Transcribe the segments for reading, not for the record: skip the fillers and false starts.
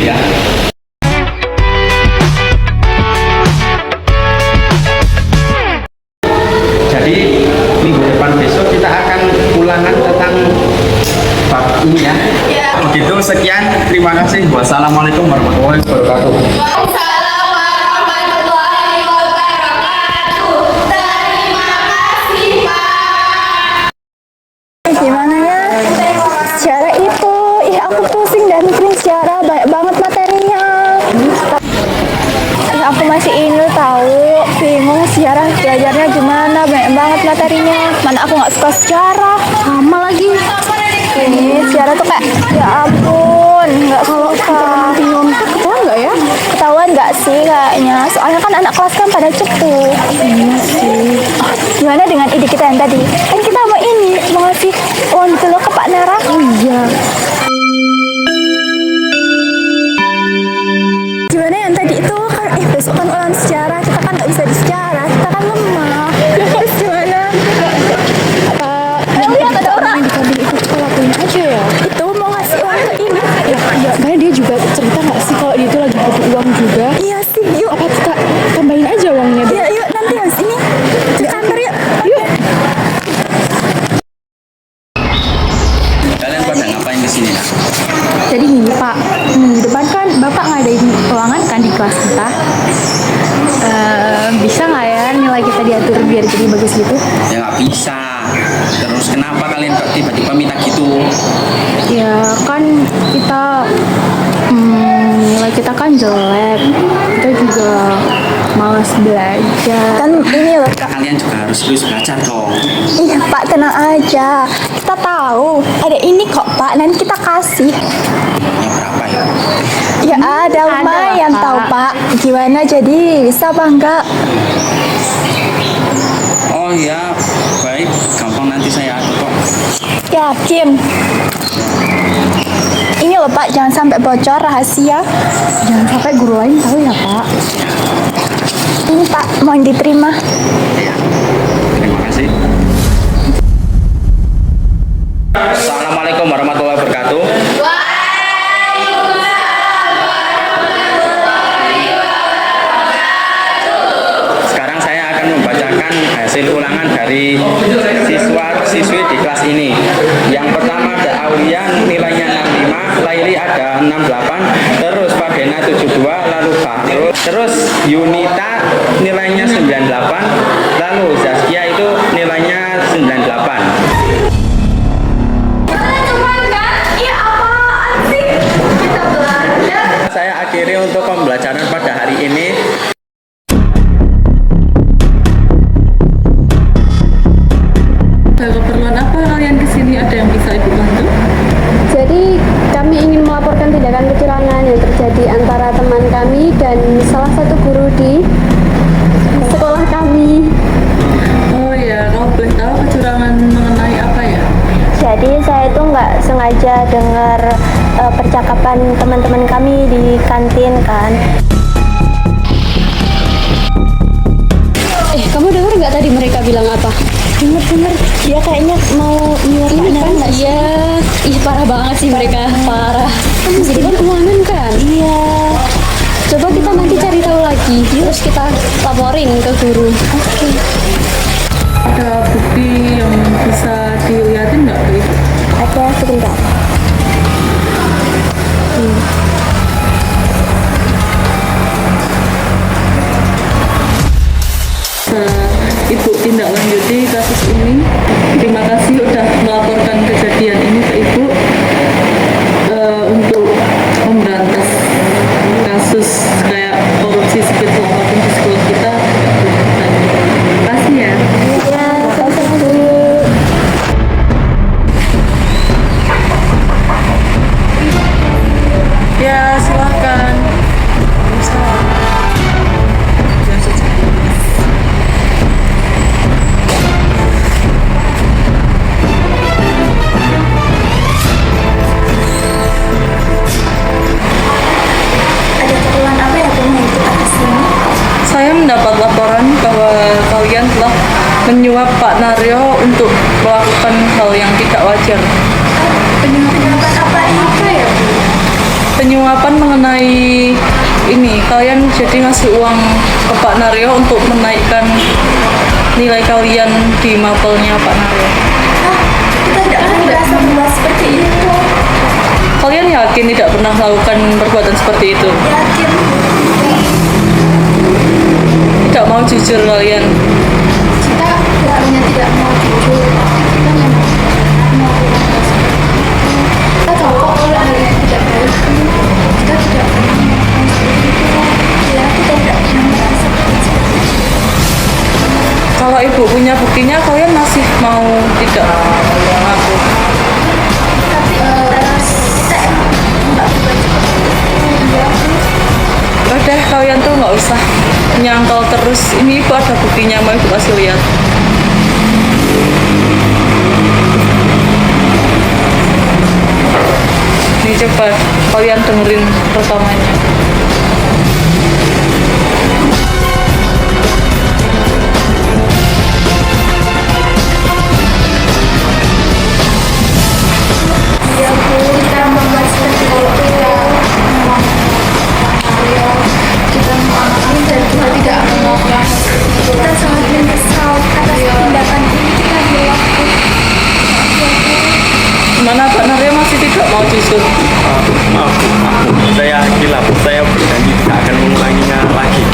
ya. Jadi minggu depan besok kita akan ulangan tentang bab ini ya. Begitu, sekian, terima kasih. Wassalamualaikum warahmatullahi wabarakatuh. Gimana ya? Sejarah itu, aku pusing dan mikirin sejarah, banyak banget materinya. Aku masih ini tahu, bingung sejarah belajarnya gimana, banyak banget materinya. Mana aku nggak suka sejarah, sama lagi. Ini sejarah tuh kayak, ya ampun, nggak suka. Bingung, ketahuan nggak ya? Ketahuan nggak sih kayaknya? Soalnya kan anak kelas kan pada cepu. Iya sih. Oh, gimana dengan ide kita yang tadi? Kan kita mau ini, mau ngasih uang gitu loh ke Pak Nara. Iya. Gimana yang tadi itu kan besok kan ulangan sejarah, kita kan nggak bisa di sejarah, kita kan lemah. Terus gimana? Lihat ada orang di kabin itu, kita lakuin aja ya. Itu mau ngasih uang ke ini. Ya, karena dia juga cerita nggak sih kalau dia itu lagi butuh uang juga. Iya sih, yuk. Apa kita tambahin aja uangnya? Iya, yuk nanti habis ini ke kantor yuk. Yuk. Kalian pada ngapain di sini? Jadi gini Pak, minggu depan kan Bapak ngadain ulangan kan di kelas kita. Bisa nggak ya nilai kita diatur biar jadi bagus gitu? Ya nggak bisa. Terus kenapa kalian kok tiba-tiba minta gitu? Ya kan kita nilai kita kan jelek, kita juga malas belajar. Kan ini loh Kak. Kalian juga harus terus belajar dong. Iya Pak, tenang aja. Kita tahu ada ini kok Pak, nanti kita kasih. Ya berapa ya? Ya ada lumayan tahu Pak. Gimana jadi bisa apa enggak? Oh ya, baik. Gampang, nanti saya atur kok. Yakin? Ini loh Pak, jangan sampai bocor rahasia. Jangan sampai guru lain tahu ya Pak. Ini Pak, mohon diterima. Ya, terima kasih. Assalamualaikum warahmatullahi wabarakatuh. Sekarang saya akan membacakan hasil ulangan dari siswa-siswi di kelas ini. Yang pertama ada Aulia, nilainya 65, Laili ada 68, terus Fadena 72, lalu Fahrul, terus Yunita nilainya 98, lalu Zaskia itu nilainya 98. Saya akhiri untuk pembelajaran pada hari ini. Ada keperluan apa kalian kesini? Ada yang bisa ibu bantu? Jadi kami ingin melaporkan tindakan kecurangan yang terjadi antara teman kami dan salah satu guru di sekolah kami. Oh ya, kamu boleh tahu kecurangan mengenai apa ya? Jadi saya itu nggak sengaja dengar percakapan teman-teman kami di kantin kan. Kamu dengar nggak tadi mereka bilang apa? Dengar, dia kayaknya mau nyuruh Pak Nara nggak sih? Iya, ih parah banget sih mereka, parah. Jadi kan ulangan kan? Iya. Coba kita nanti cari tahu lagi, terus kita laporin ke guru. Oke. Ada bukti yang bisa dilihatin nggak Bu? Ada sebentar. Ibu tindak lanjuti kasus ini. Terima kasih udah melaporkan kejadian ini ke Ibu untuk memberantas kasus kayak korupsi seperti apapun di sekolah kita. Terima kasih ya. Ya, sama-sama Bu. Ya, silakan. Ada keperluan apa ya Bu yang kita kesini? Saya mendapat laporan bahwa kalian telah menyuap Pak Naryo untuk melakukan hal yang tidak wajar. Penyuapan apa ya Bu? Penyuapan penyuapan mengenai ini. Kalian jadi ngasih uang ke Pak Naryo untuk menaikkan nilai kalian di mapelnya Pak Naryo. Kita tidak pernah merasa membahas seperti itu. Kalian yakin tidak pernah melakukan perbuatan seperti itu? Yakin. Tidak mau jujur kalian? Kita bukannya tidak mau jujur, kita yang mau kita tahu kok kalau hal itu tidak baik. Kita tidak pernah melakukan seperti itu. Ya, kita tidak pernah merasa seperti itu. Kalau ibu punya buktinya, kalian masih mau tidak mengaku? Tapi kita emang nggak berbuat seperti itu. Ya, Udah, kalian tuh nggak usah nyangkal terus. Ini ibu ada buktinya, mau ibu kasih lihat. Ini coba kalian dengerin rekamannya. ya Bu, kita membahas seperti itu. Ayo, kita maafin dan kita tidak melakukan. Kita sangat menyesal atas tindakan ini kita dilakukan. Mana Pak Naryo masih tidak mau jujur? Maaf, saya hilaf, saya berjanji tidak akan mengulanginya lagi.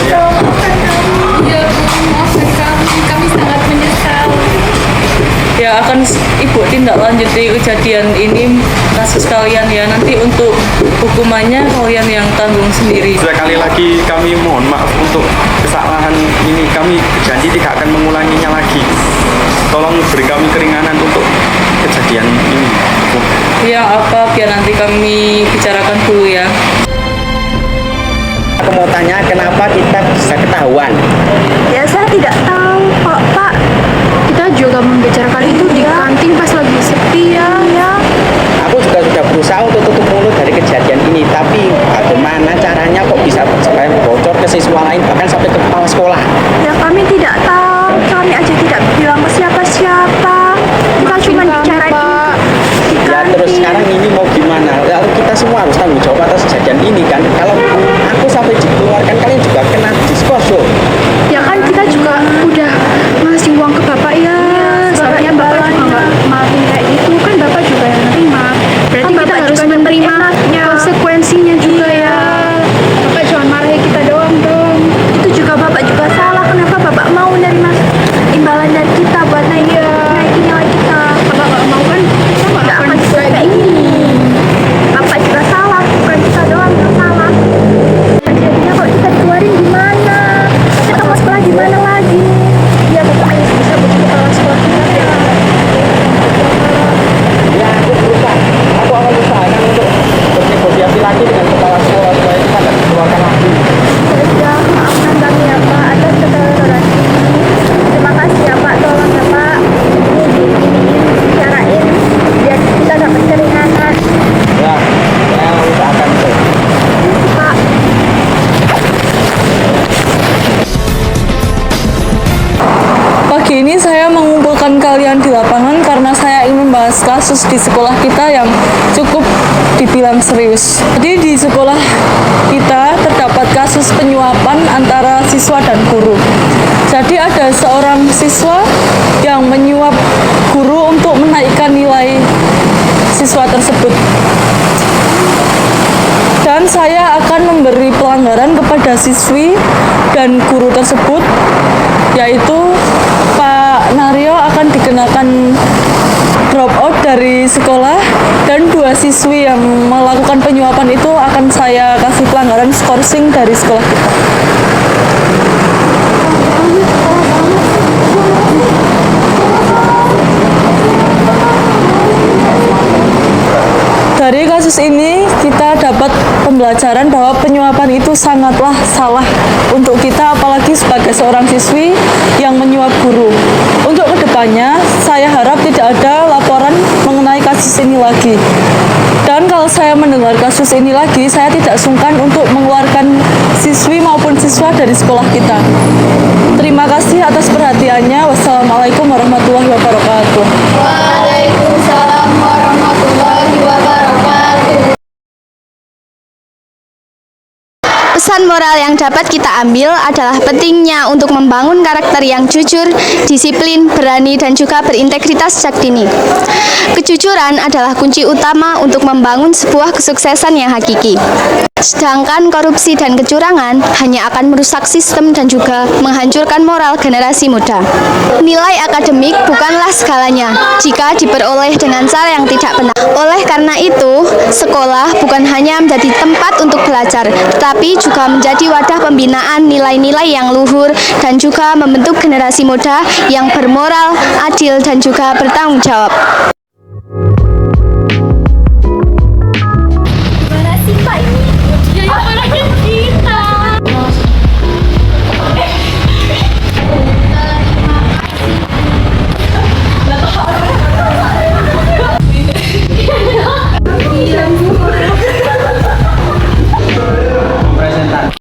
Saya Maafkan kami. Ya Bu, maafkan kami. Kami sangat menyesal. Ya akan ibu tindak lanjuti kejadian ini, kasus kalian ya. Nanti untuk hukumannya kalian yang tanggung sendiri. sekali lagi kami mohon maaf untuk kesalahan ini. Kami berjanji tidak akan mengulanginya lagi. Tolong beri kami keringanan untuk kejadian ini. Ya apa, biar nanti kami bicarakan dulu ya. Aku mau tanya kenapa kita bisa ketahuan? Ya saya tidak tahu kok Pak. Kita juga membicarakan itu di kantin pas lagi sepi ya. Aku juga sudah berusaha untuk tutup mulut dari kejadian ini, tapi bagaimana caranya kok bisa sampai bocor ke siswa lain bahkan sampai ke kepala sekolah? Ya kami tidak tahu. Kami aja tidak bilang ke siapa-siapa. Kita cuma bicara di Ya terus sekarang ini mau gimana? Lalu kita semua harus tanggung jawab atas kejadian ini kan? Kalau aku sampai dikeluarkan, kalian juga kena diskors loh. Ya kan kita juga udah ngasih uang ke Bapak ya. Sebenarnya Bapak juga nggak maafin kayak gitu kan, Bapak juga yang nerima. Berarti kita harus menerima konsekuensinya juga ya. Bapak jangan marahin kita doang dong. Itu juga Bapak juga salah. Kenapa Bapak mau menerima imbalan dari kita buat naikin nilai kita? Bapak nggak mau kan? Kita nggak akan juga kayak gini. Bapak juga salah, bukan kita doang yang salah. Jadinya kalau kita keluarin gimana? Kita mau sekolah gimana lagi? Ya Bapak hanya bisa buat kepala sekolah kita ya. Ya aku berusaha, aku akan usahakan untuk bernegosiasi lagi dengan kepala sekolah supaya kita tidak dikeluarkan lagi. Ya sudah, maafkan kami ya Pak atas kesalahan ini. Terima kasih ya Pak, tolong ya Pak. Ini bicarain biar kita dapat keringanan. Ya, saya usahakan itu. Pak. Pagi ini saya mengumpulkan kalian di lapangan karena saya ingin membahas kasus di sekolah kita yang cukup dibilang serius. Jadi di sekolah kita terdapat kasus penyuapan antara siswa dan guru. Jadi ada seorang siswa yang menyuap guru untuk menaikkan nilai siswa tersebut. Dan saya akan memberi pelanggaran kepada siswi dan guru tersebut, yaitu Pak Naryo akan dikenakan drop out dari sekolah dan 2 siswi yang melakukan penyuapan itu akan saya kasih pelanggaran skorsing dari sekolah kita. Dari kasus ini kita dapat pembelajaran bahwa penyuapan itu sangatlah salah untuk kita, apalagi sebagai seorang siswi yang menyuap guru. Untuk kedepannya, saya harap tidak ada laporan mengenai kasus ini lagi. Dan kalau saya mendengar kasus ini lagi, saya tidak sungkan untuk mengeluarkan siswi maupun siswa dari sekolah kita. Terima kasih atas perhatiannya. Wassalamualaikum warahmatullahi wabarakatuh. Waalaikumsalam warahmatullahi wabarakatuh. Pesan moral yang dapat kita ambil adalah pentingnya untuk membangun karakter yang jujur, disiplin, berani, dan juga berintegritas sejak dini. Kejujuran adalah kunci utama untuk membangun sebuah kesuksesan yang hakiki. Sedangkan korupsi dan kecurangan hanya akan merusak sistem dan juga menghancurkan moral generasi muda. Nilai akademik bukanlah segalanya jika diperoleh dengan cara yang tidak benar. Oleh karena itu, sekolah bukan hanya menjadi tempat untuk belajar, tetapi juga menjadi wadah pembinaan nilai-nilai yang luhur dan juga membentuk generasi muda yang bermoral, adil, dan juga bertanggung jawab.